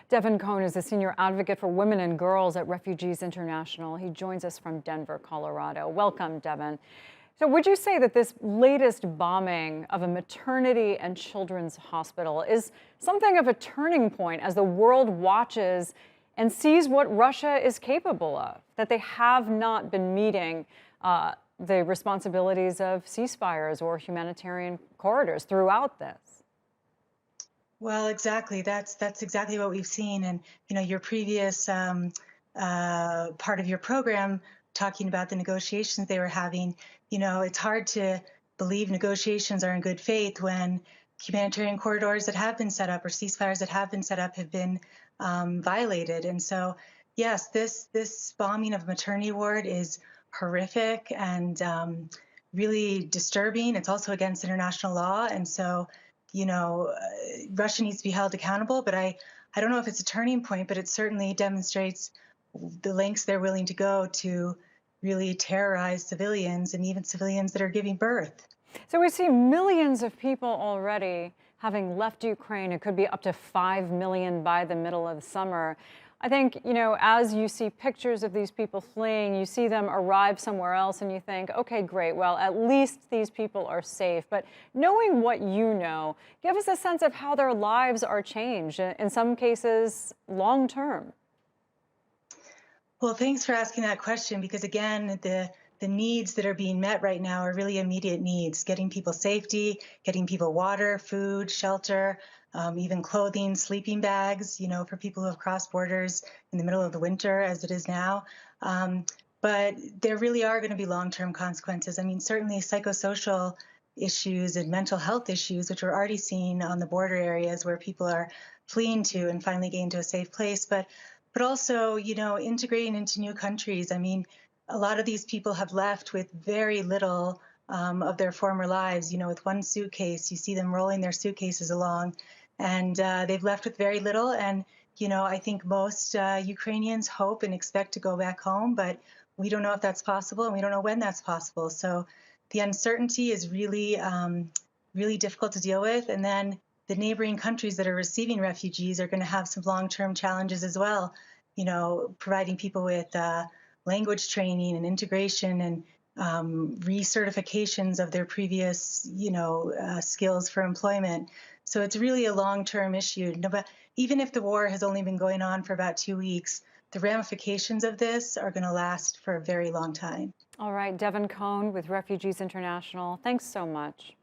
Devon Cone is a senior advocate for women and girls at Refugees International. He joins us from Denver, Colorado. Welcome, Devon. So would you say that this latest bombing of a maternity and children's hospital is something of a turning point as the world watches and sees what Russia is capable of, that they have not been meeting the responsibilities of ceasefires or humanitarian corridors throughout this? Well, exactly. That's exactly what we've seen. And your previous part of your program talking about the negotiations they were having. It's hard to believe negotiations are in good faith when humanitarian corridors that have been set up or ceasefires that have been set up have been violated. And so, yes, this bombing of a maternity ward is horrific and really disturbing. It's also against international law, and so Russia needs to be held accountable, but I don't know if it's a turning point, but it certainly demonstrates the lengths they're willing to go to really terrorize civilians and even civilians that are giving birth. So we see millions of people already having left Ukraine. It could be up to 5 million by the middle of the summer. I think, as you see pictures of these people fleeing, you see them arrive somewhere else and you think, okay, great, well, at least these people are safe. But knowing what you know, give us a sense of how their lives are changed, in some cases, long term. Well, thanks for asking that question because again, the needs that are being met right now are really immediate needs, getting people safety, getting people water, food, shelter, even clothing, sleeping bags, for people who have crossed borders in the middle of the winter as it is now. But there really are going to be long-term consequences. I mean, certainly psychosocial issues and mental health issues, which we're already seeing on the border areas where people are fleeing to and finally getting to a safe place. But also, integrating into new countries. I mean, a lot of these people have left with very little of their former lives. With one suitcase, you see them rolling their suitcases along, and they've left with very little. And I think most Ukrainians hope and expect to go back home, but we don't know if that's possible, and we don't know when that's possible. So the uncertainty is really, really difficult to deal with. And then the neighboring countries that are receiving refugees are going to have some long-term challenges as well. Providing people with language training and integration and recertifications of their previous, skills for employment. So it's really a long-term issue. No, but even if the war has only been going on for about 2 weeks, the ramifications of this are going to last for a very long time. All right, Devon Cone with Refugees International, thanks so much.